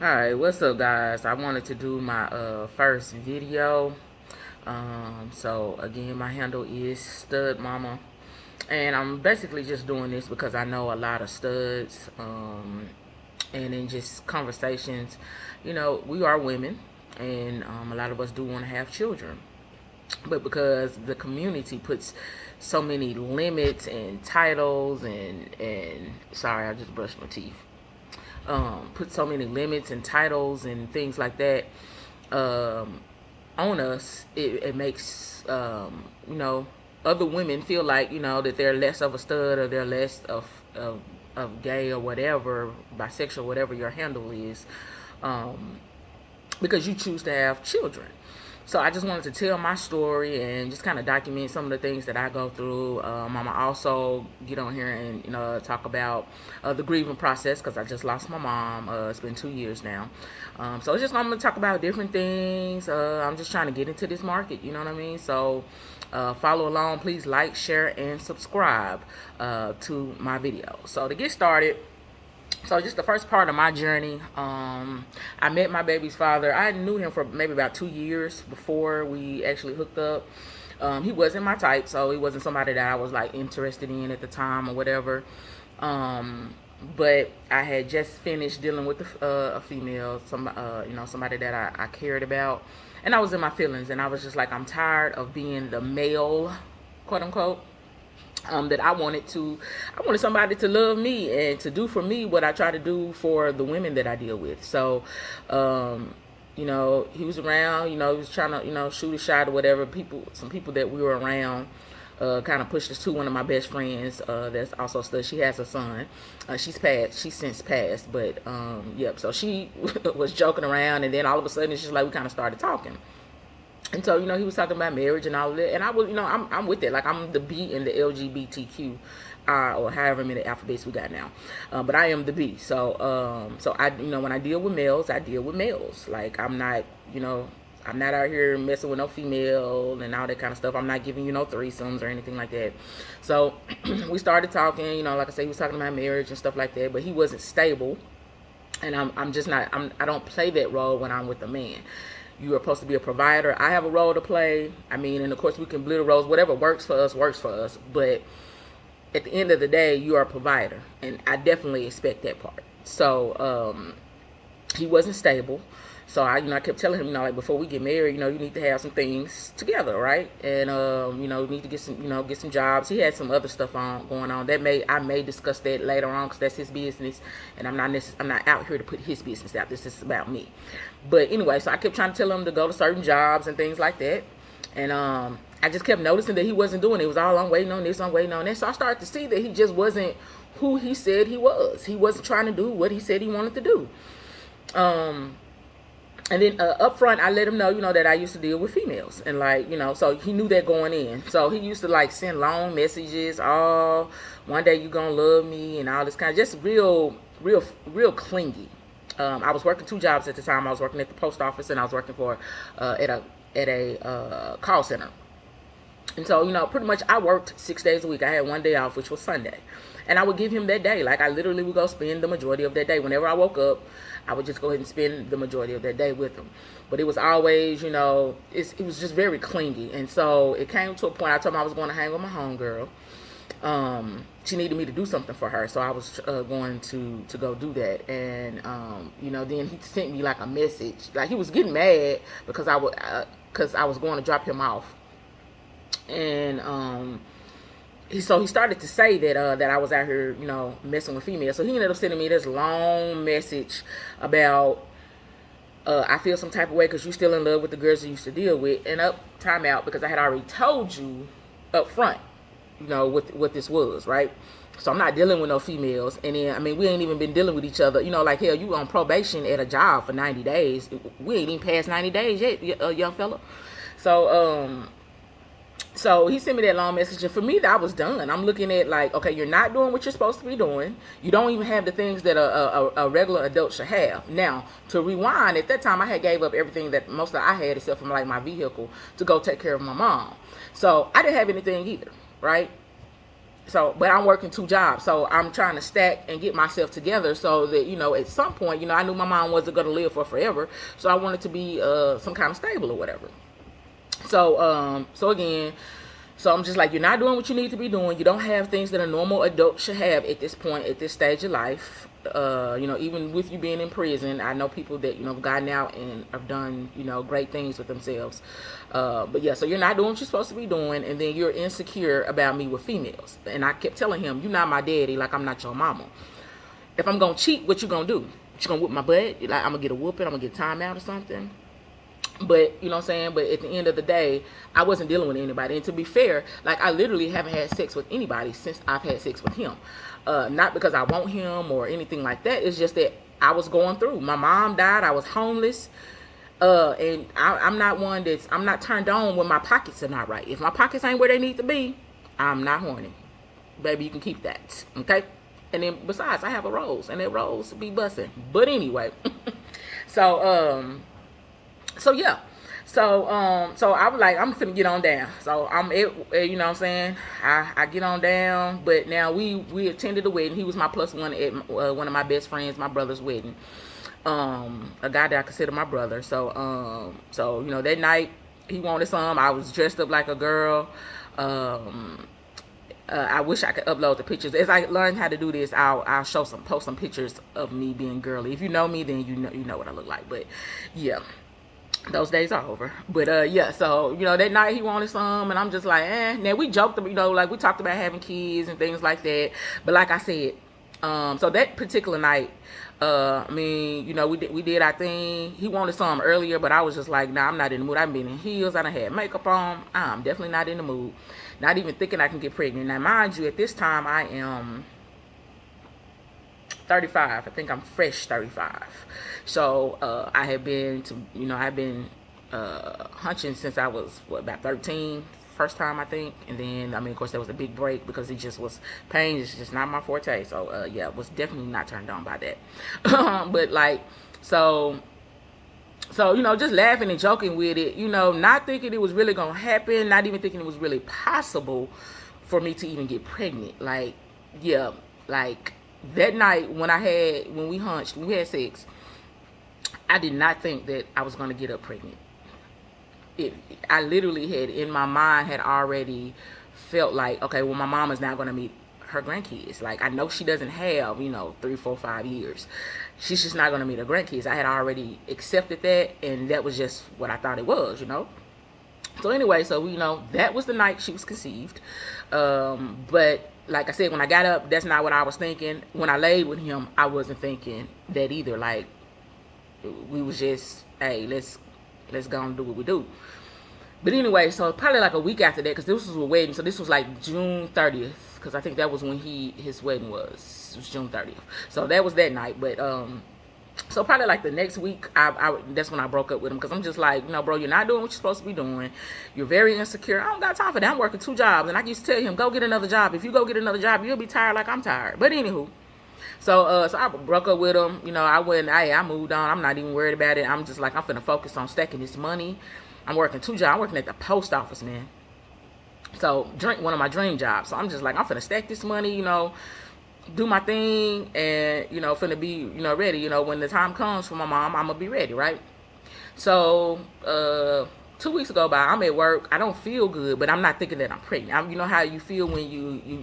Alright, what's up guys? I wanted to do my first video. So again, my handle is Stud Mama. And I'm basically just doing this because I know a lot of studs. And in just conversations, we are women and a lot of us do want to have children. But because the community puts so many limits and titles and sorry, I just brushed my teeth, put so many limits and titles and things like that um, on us, it makes other women feel like that they're less of a stud or they're less of gay or whatever, bisexual, whatever your handle is, um, because you choose to have children. So I just wanted to tell my story and just kind of document some of the things that I go through. I'm gonna also get on here and talk about the grieving process because I just lost my mom. It's been 2 years now. So it's just I'm gonna talk about different things. I'm just trying to get into this market. You know what I mean? So follow along. Please like, share, and subscribe to my video. So to get started. So just the first part of my journey, I met my baby's father. I knew him for maybe about 2 years before we actually hooked up. He wasn't my type, so he wasn't somebody that I was like interested in at the time or whatever. But I had just finished dealing with a female, somebody that I cared about, and I was in my feelings, and I was just like, I'm tired of being the male, quote unquote, that I wanted somebody to love me and to do for me what I try to do for the women that I deal with. So, he was around, he was trying to, shoot a shot or whatever. Some people that we were around, kind of pushed us to one of my best friends, that's also stud. She has a son. She's since passed, but, yep. So she was joking around, and then all of a sudden it's just like we kind of started talking. And so, he was talking about marriage and all of that. And I was, I'm with it. Like, I'm the B in the LGBTQ, or however many alphabets we got now. But I am the B. So I, when I deal with males, I deal with males. Like, I'm not, I'm not out here messing with no female and all that kind of stuff. I'm not giving you no threesomes or anything like that. So we started talking, like I say, he was talking about marriage and stuff like that. But he wasn't stable. And I'm just not, I don't play that role when I'm with a man. You are supposed to be a provider. I have a role to play. I mean, and of course we can blur the roles. Whatever works for us, works for us. But at the end of the day, you are a provider. And I definitely expect that part. So he wasn't stable. So I kept telling him, like, before we get married, you need to have some things together, right? And you need to get some jobs. He had some other stuff going on. I may discuss that later on because that's his business, and I'm not out here to put his business out. This is about me. But anyway, so I kept trying to tell him to go to certain jobs and things like that, and I just kept noticing that he wasn't doing it. It was all, I'm waiting on this, I'm waiting on that. So I started to see that he just wasn't who he said he was. He wasn't trying to do what he said he wanted to do. And then up front, I let him know, that I used to deal with females. And like, so he knew that going in. So he used to like send long messages. Oh, one day you gonna love me and all this kind of just real clingy. I was working 2 jobs at the time. I was working at the post office and I was working for at a call center. And so, pretty much I worked 6 days a week. I had one day off, which was Sunday. And I would give him that day. Like, I literally would go spend the majority of that day. Whenever I woke up, I would just go ahead and spend the majority of that day with him. But it was always, it was just very clingy. And so it came to a point, I told him I was going to hang with my homegirl. She needed me to do something for her. So I was going to go do that. And, then he sent me like a message. Like, he was getting mad because I was going to drop him off. And he started to say that I was out here, messing with females. So he ended up sending me this long message about I feel some type of way because you still in love with the girls you used to deal with. And time out, because I had already told you up front, what this was, right? So I'm not dealing with no females. And then, I mean, we ain't even been dealing with each other. Like, hell, you on probation at a job for 90 days. We ain't even past 90 days yet, young fella. So he sent me that long message, and for me, that was done. I'm looking at like, okay, you're not doing what you're supposed to be doing. You don't even have the things that a regular adult should have. Now, to rewind, at that time, I had gave up everything that most of I had, except for like my vehicle, to go take care of my mom. So I didn't have anything either, right? So, but I'm working 2 jobs, so I'm trying to stack and get myself together so that, at some point, I knew my mom wasn't going to live for forever, so I wanted to be some kind of stable or whatever. So again, so I'm just like, you're not doing what you need to be doing. You don't have things that a normal adult should have at this point, at this stage of life. Even with you being in prison, I know people that, have gotten out and have done, great things with themselves. But yeah, so you're not doing what you're supposed to be doing. And then you're insecure about me with females. And I kept telling him, you're not my daddy, like I'm not your mama. If I'm going to cheat, what you going to do? You going to whoop my butt? Like, I'm going to get a whooping? I'm going to get time out or something? But, you know what I'm saying? But at the end of the day, I wasn't dealing with anybody. And to be fair, like, I literally haven't had sex with anybody since I've had sex with him. Not because I want him or anything like that. It's just that I was going through. My mom died. I was homeless. And I'm not one I'm not turned on when my pockets are not right. If my pockets ain't where they need to be, I'm not horny. Baby, you can keep that. Okay? And then besides, I have a rose. And that rose be busting. But anyway. So yeah. So I was like, I'm finna get on down. So you know what I'm saying? I get on down, but now we attended the wedding. He was my plus one at one of my best friends, my brother's wedding. A guy that I consider my brother. So that night he wanted some. I was dressed up like a girl. I wish I could upload the pictures. As I learn how to do this, I'll post some pictures of me being girly. If you know me, then you know what I look like. But yeah. Those days are over. But yeah, so that night he wanted some, and I'm just like, Now we joked, like we talked about having kids and things like that. But like I said, so that particular night, we did our thing. He wanted some earlier, but I was just like, nah, I'm not in the mood. I've been in heels, I done had makeup on. I'm definitely not in the mood. Not even thinking I can get pregnant. Now, mind you, at this time I am 35. I think I'm fresh 35. So I have been hunching since I was about 13. First time, I think. And then, of course, there was a big break because it just was pain. It's just not my forte. So yeah, was definitely not turned on by that. But like, so just laughing and joking with it, not thinking it was really gonna happen, not even thinking it was really possible for me to even get pregnant. Like, yeah, like that night when we had sex, I did not think that I was gonna get up pregnant. I literally in my mind had already felt like, okay, well, my mom is now gonna meet her grandkids. Like, I know she doesn't have 3, 4, 5 years. She's just not gonna meet her grandkids. I had already accepted that, and that was just what I thought it was. So anyway, so that was the night she was conceived. But like I said, when I got up, that's not what I was thinking. When I laid with him, I wasn't thinking that either. Like, we was just, hey, let's go and do what we do. But anyway, so probably like a week after that, because this was a wedding, so this was like June 30th, because I think that was when his wedding was. It was June 30th. So that was that night. But so probably like the next week, that's when I broke up with him, because I'm just like, bro, you're not doing what you're supposed to be doing. You're very insecure. I don't got time for that. I'm working 2 jobs, and I used to tell him, go get another job. If you go get another job, you'll be tired like I'm tired. But anywho, so I broke up with him. I moved on. I'm not even worried about it. I'm just like, I'm finna focus on stacking this money. I'm working 2 jobs. I'm working at the post office, man. So one of my dream jobs. So I'm just like, I'm finna stack this money, do my thing, and finna be ready. When the time comes for my mom, I'm gonna be ready, right? So 2 weeks ago by, I'm at work. I don't feel good, but I'm not thinking that I'm pregnant. You know how you feel when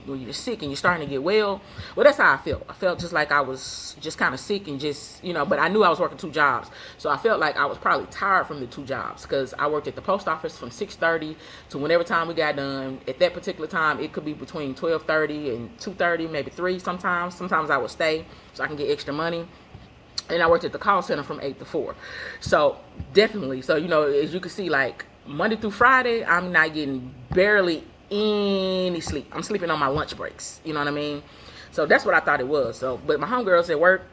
you're sick and you're starting to get well? Well, that's how I felt. I felt just like I was just kind of sick and just, but I knew I was working 2 jobs. So I felt like I was probably tired from the 2 jobs, because I worked at the post office from 6:30 to whenever time we got done. At that particular time, it could be between 12:30 and 2:30, maybe 3 sometimes. Sometimes I would stay so I can get extra money. And I worked at the call center from 8 to 4. So definitely, so as you can see, like Monday through Friday, I'm not getting barely any sleep. I'm sleeping on my lunch breaks. You know what I mean? So that's what I thought it was. So, but my homegirls at work,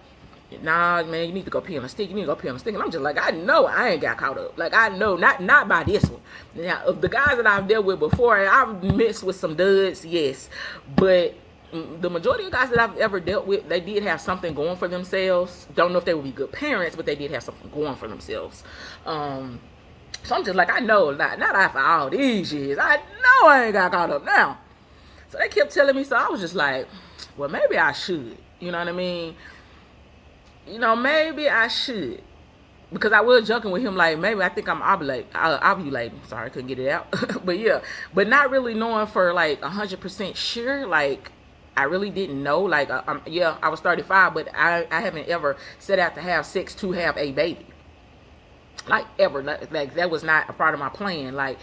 nah, man, you need to go pee on a stick. You need to go pee on a stick. And I'm just like, I know I ain't got caught up. Like, I know, not by this one. Now, of the guys that I've dealt with before, I've mixed with some duds, yes, but the majority of guys that I've ever dealt with, they did have something going for themselves. Don't know if they would be good parents, but they did have something going for themselves. So I'm just like, I know, not after all these years, I know I ain't got caught up now. So they kept telling me, so I was just like, well, maybe I should. You know what I mean? Maybe I should. Because I was joking with him, like, maybe I think I'm ovulating. Sorry, I couldn't get it out. But yeah, but not really knowing for like 100% sure. Like, I really didn't know. Like, yeah, I was 35, but I haven't ever set out to have sex to have a baby. Like, ever. Like, that was not a part of my plan. Like,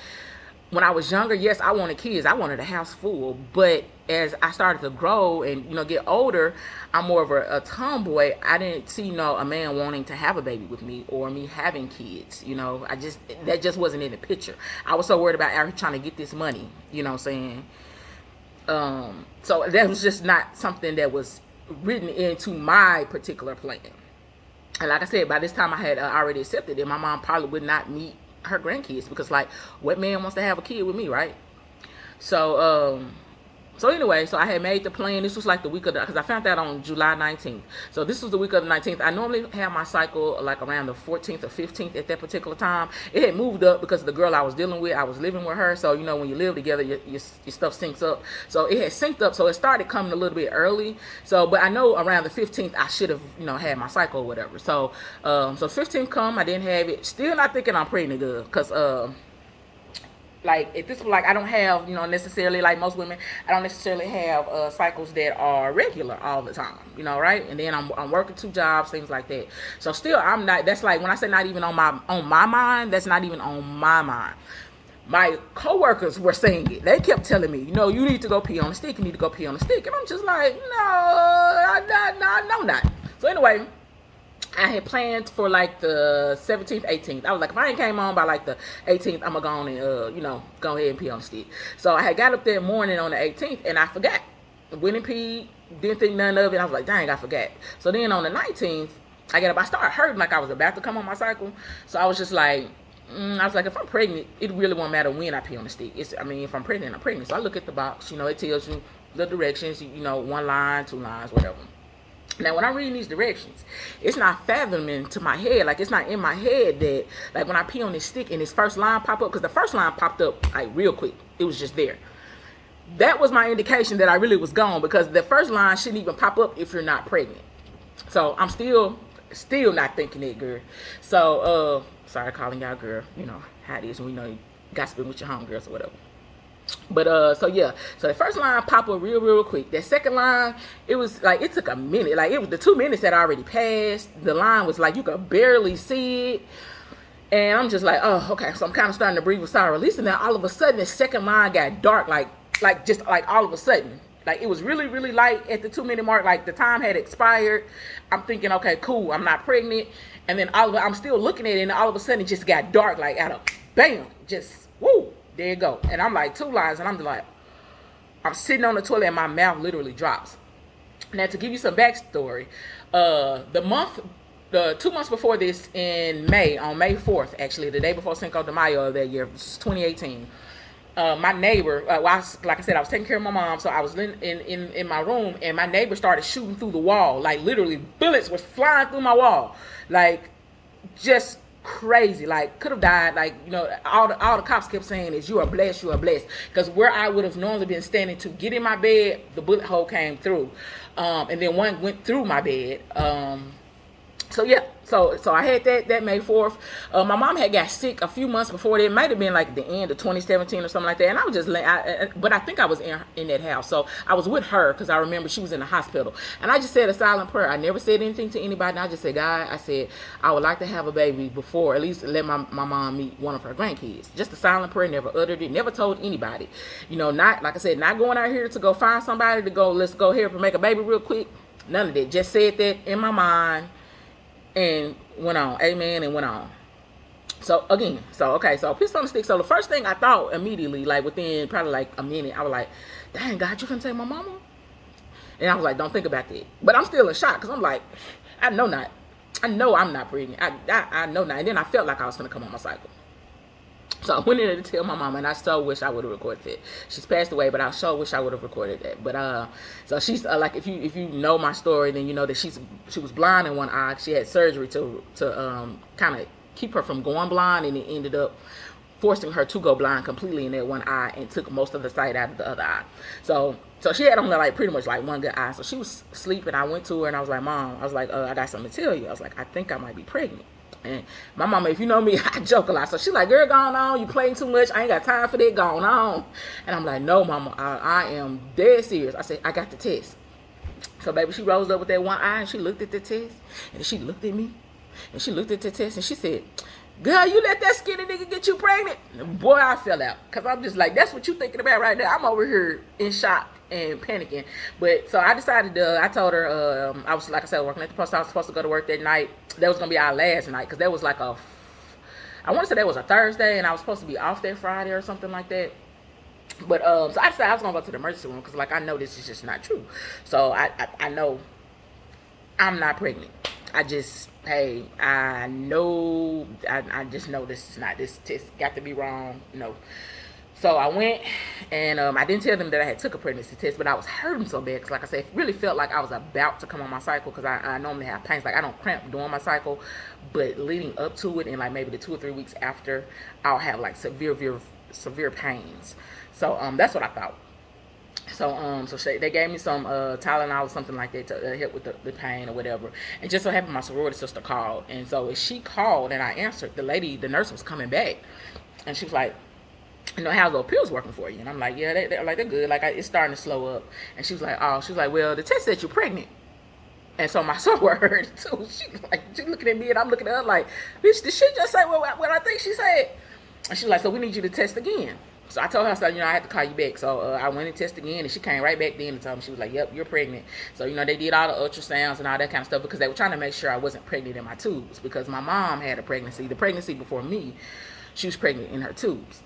when I was younger, yes, I wanted kids. I wanted a house full. But as I started to grow and, get older, I'm more of a tomboy. I didn't see, a man wanting to have a baby with me or me having kids. That just wasn't in the picture. I was so worried about out here trying to get this money, you know what I'm saying? So that was just not something that was written into my particular plan. And like I said, by this time I had already accepted it. My mom probably would not meet her grandkids because, like, what man wants to have a kid with me, right? So anyway, so I had made the plan. This was like the week of because I found that on July 19th. So this was the week of the 19th. I normally have my cycle like around the 14th or 15th at that particular time. It had moved up because the girl I was dealing with, I was living with her. So, when you live together, your stuff syncs up. So it had synced up. So it started coming a little bit early. So, but I know around the 15th, I should have, had my cycle or whatever. So, so 15th come, I didn't have it. Still not thinking I'm pregnant, girl, because, like, at this point, like, I don't have, necessarily, like most women, I don't necessarily have cycles that are regular all the time, right? And then I'm working 2 jobs, things like that. So still, I'm not. That's like when I say not even on my mind. That's not even on my mind. My coworkers were saying it. They kept telling me, you need to go pee on the stick. You need to go pee on the stick. And I'm just like, no, not. So anyway, I had planned for like the 17th, 18th. I was like, if I ain't came on by like the 18th, I'm gonna go on and go ahead and pee on the stick. So I had got up that morning on the 18th and I forgot. Went and peed, didn't think none of it. I was like, dang, I forgot. So then on the 19th, I got up. I started hurting like I was about to come on my cycle. So I was just like, I was like, if I'm pregnant, it really won't matter when I pee on the stick. If I'm pregnant, I'm pregnant. So I look at the box. It tells you the directions. 1 line, 2 lines, whatever. Now, when I'm reading these directions, it's not fathoming to my head. Like, it's not in my head that, like, when I pee on this stick and this first line pop up, because the first line popped up, like, real quick. It was just there. That was my indication that I really was gone, because the first line shouldn't even pop up if you're not pregnant. So, I'm still not thinking it, girl. So, sorry calling y'all girl. You know how it is when you gossiping with your homegirls or whatever. But so yeah, so the first line popped up real quick. That second line, it was like, it took a minute. Like, it was the 2 minutes that already passed. The line was like, you could barely see it. And I'm just like, oh, okay. So I'm kind of starting to breathe with sigh of release. And then all of a sudden, the second line got dark, like just like all of a sudden. Like, it was really, really light at the 2 minute mark. Like, the time had expired. I'm thinking, okay, cool, I'm not pregnant. And then I'm still looking at it, and all of a sudden it just got dark, like out of bam, just woo. There you go. And I'm like 2 lines, and I'm just like, I'm sitting on the toilet and my mouth literally drops. Now, to give you some backstory, the 2 months before this, in May, on May 4th, actually, the day before Cinco de Mayo of that year, which is 2018, my neighbor, like I said, I was taking care of my mom, so I was in my room, and my neighbor started shooting through the wall. Like, literally, bullets were flying through my wall. Like, just crazy. Like, could have died. Like, all the cops kept saying is, you are blessed, because where I would have normally been standing to get in my bed, the bullet hole came through, and then one went through my bed. So yeah, so I had that May 4th. My mom had got sick a few months before that. It might have been like the end of 2017 or something like that. And I was just, but I think I was in that house. So I was with her because I remember she was in the hospital. And I just said a silent prayer. I never said anything to anybody. And I just said, God, I said, I would like to have a baby before, at least let my mom meet one of her grandkids. Just a silent prayer, never uttered it, never told anybody. Not, like I said, not going out here to go find somebody to go, let's go here and make a baby real quick. None of that. Just said that in my mind. And went on, amen, and went on. So again, so pissed on the stick. So the first thing I thought immediately, like within probably like a minute, I was like, dang, God, you finna take my mama? And I was like, don't think about that. But I'm still in shock, because I'm like, I know I'm not pregnant. I know not. And then I felt like I was finna come on my cycle. So I went in there to tell my mama, and I so wish I would have recorded it. She's passed away, but I so wish I would have recorded that. But so she's like, if you know my story, then you know that she was blind in one eye. She had surgery to kind of keep her from going blind, and it ended up forcing her to go blind completely in that one eye and took most of the sight out of the other eye. So she had only like pretty much like one good eye. So she was sleeping. I went to her and I was like, Mom, I was like, I got something to tell you. I was like, I think I might be pregnant. And my mama, if you know me, I joke a lot. So she's like, girl, going on. You playing too much. I ain't got time for that. Going on. And I'm like, no, Mama, I am dead serious. I said, I got the test. So baby, she rose up with that one eye and she looked at the test. And she looked at me. And she looked at the test and she said, girl, you let that skinny nigga get you pregnant? And boy, I fell out. Because I'm just like, that's what you thinking about right now. I'm over here in shock and panicking. But so I decided I told her, I was, like I said, working at the post. I was supposed to go to work that night. That was going to be our last night. Because that was like I want to say that was a Thursday. And I was supposed to be off that Friday or something like that. But so I decided I was going to go to the emergency room. Because like I know this is just not true. So I know I'm not pregnant. I just, hey, I know, I just know this test got to be wrong, So I went, and I didn't tell them that I had took a pregnancy test, but I was hurting so bad, because like I said, it really felt like I was about to come on my cycle, because I normally have pains. Like, I don't cramp during my cycle, but leading up to it, and like maybe the 2 or 3 weeks after, I'll have like severe pains. So that's what I thought. So they gave me some Tylenol or something like that to help with the pain or whatever. And just so happened my sorority sister called. And so as she called and I answered, the nurse was coming back. And she was like, how's those pills working for you? And I'm like, yeah, they're good. Like, it's starting to slow up. And she was like, well, the test said you're pregnant. And so my soror heard it too. She looking at me and I'm looking at her like, bitch, did she just say what I think she said? And she's like, so we need you to test again. So I told her, so, I had to call you back. So I went and tested again, and she came right back then and told me, she was like, yep, you're pregnant. So, they did all the ultrasounds and all that kind of stuff because they were trying to make sure I wasn't pregnant in my tubes, because my mom had the pregnancy before me, she was pregnant in her tubes.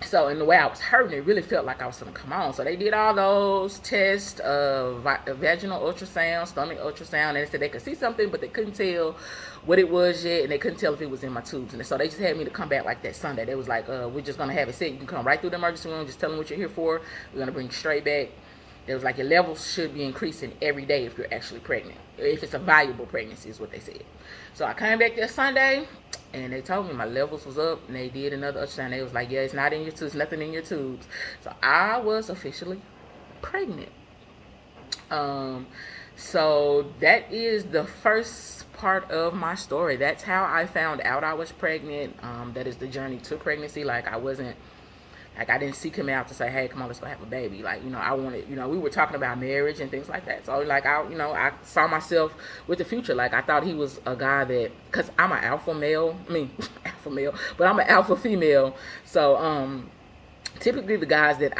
So in the way I was hurting, it really felt like I was going to come on. So they did all those tests, vaginal ultrasound, stomach ultrasound, and they said they could see something, but they couldn't tell what it was yet, and they couldn't tell if it was in my tubes. And so they just had me to come back like that Sunday. They was like, we're just going to have it set. You can come right through the emergency room, just tell them what you're here for. We're going to bring you straight back. It was like your levels should be increasing every day if you're actually pregnant. If it's a viable pregnancy is what they said. So I came back that Sunday, and they told me my levels was up, and they did another ultrasound. They was like, yeah, it's not in your tubes, nothing in your tubes. So I was officially pregnant. So that is the first part of my story. That's how I found out I was pregnant. That is the journey to pregnancy. Like, I didn't seek him out to say, hey, come on, let's go have a baby. Like, I wanted, we were talking about marriage and things like that. So, like, I saw myself with the future. Like, I thought he was a guy that, because I'm an alpha male. Alpha male, but I'm an alpha female. So, typically the guys that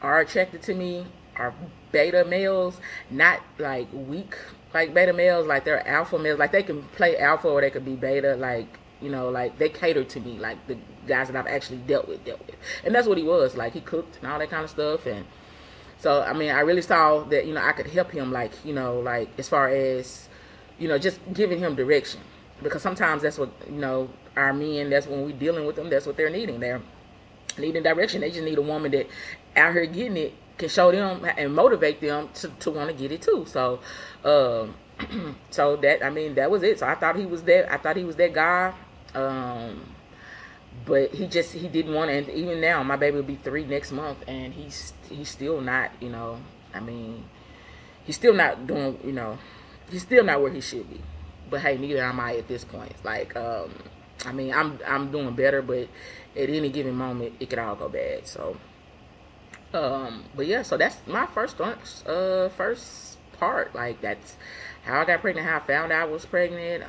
are attracted to me are beta males, not like weak, like beta males. Like, they're alpha males. Like, they can play alpha or they could be beta. Like, like they cater to me, like the guys that I've actually dealt with. And that's what he was. Like, he cooked and all that kind of stuff. And so, I really saw that, I could help him, like, like as far as, just giving him direction. Because sometimes that's what, our men, that's when we're dealing with them, that's what they're needing. They're needing direction. They just need a woman that out here getting it, can show them and motivate them to want to get it too. So, so that, that was it. So I thought he was that guy. But he didn't want to. And even now, my baby will be 3 next month, and he's still not, he's still not doing, he's still not where he should be. But hey, neither am I at this point. Like, I'm doing better, but at any given moment, it could all go bad. So, but yeah, so that's my first part. Like, that's how I got pregnant, how I found out I was pregnant.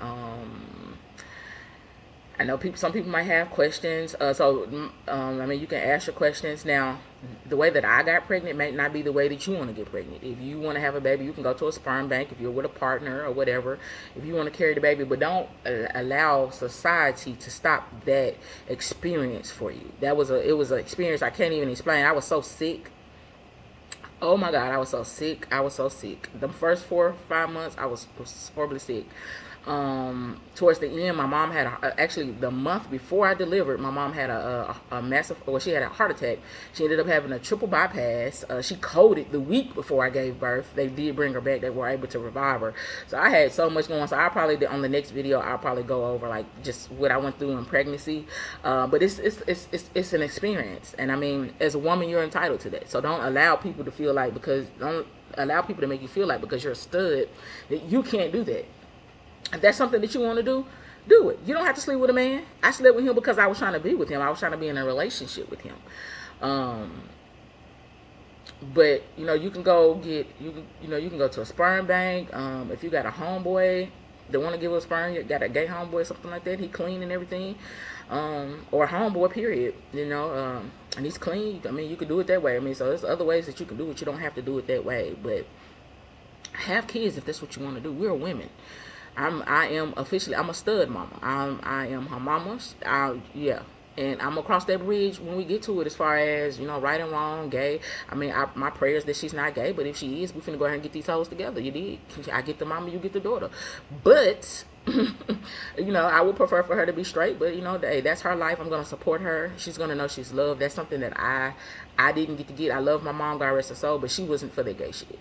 I know some people might have questions. You can ask your questions. Now, the way that I got pregnant may not be the way that you want to get pregnant. If you want to have a baby, you can go to a sperm bank if you're with a partner or whatever. If you want to carry the baby, but don't allow society to stop that experience for you. It was an experience I can't even explain. I was so sick. Oh my God, I was so sick. I was so sick. The first 4 or 5 months, was horribly sick. Towards the end, my mom had actually the month before I delivered, my mom had a massive, well, she had a heart attack. She ended up having a triple bypass. She coded the week before I gave birth. They did bring her back. They were able to revive her. So I had so much going on. So I probably on the next video, I'll probably go over like just what I went through in pregnancy. But it's an experience, and I mean, as a woman, you're entitled to that. So don't allow people to feel like, because don't allow people to make you feel like because you're a stud that you can't do that. If that's something that you want to do it. You don't have to sleep with a man. I slept with him because I was trying to be with him. I was trying to be in a relationship with him. But you can go get you can go to a sperm bank. If you got a homeboy that want to give a sperm, you got a gay homeboy, something like that. He clean and everything, or a homeboy, period. And he's clean. I mean, you could do it that way. I mean, so there's other ways that you can do it. You don't have to do it that way. But have kids if that's what you want to do. We're women. I am officially, I'm a stud mama. I am her mama. Yeah. And I'm gonna cross that bridge when we get to it, as far as right and wrong, gay. I mean, my prayers that she's not gay, but if she is, we finna go ahead and get these hoes together. You did. I get the mama, you get the daughter. But I would prefer for her to be straight. But hey, that's her life. I'm gonna support her. She's gonna know she's loved. That's something that I didn't get to get. I love my mom, God rest her soul, but she wasn't for that gay shit.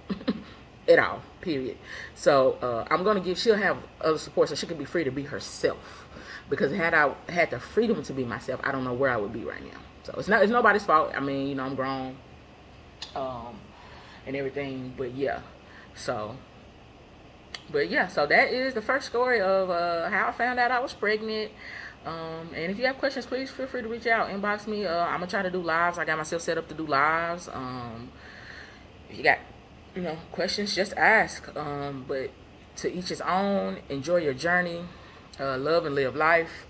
At all, period. So I'm gonna she'll have other support so she can be free to be herself. Because had I had the freedom to be myself, I don't know where I would be right now. So it's nobody's fault. I mean, I'm grown, and everything. But yeah, so that is the first story of how I found out I was pregnant. And if you have questions, please feel free to reach out, inbox me. I'm gonna try to do lives. I got myself set up to do lives. If you got questions, just ask. But to each his own. Enjoy your journey. Love and live life.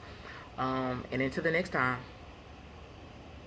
And until the next time.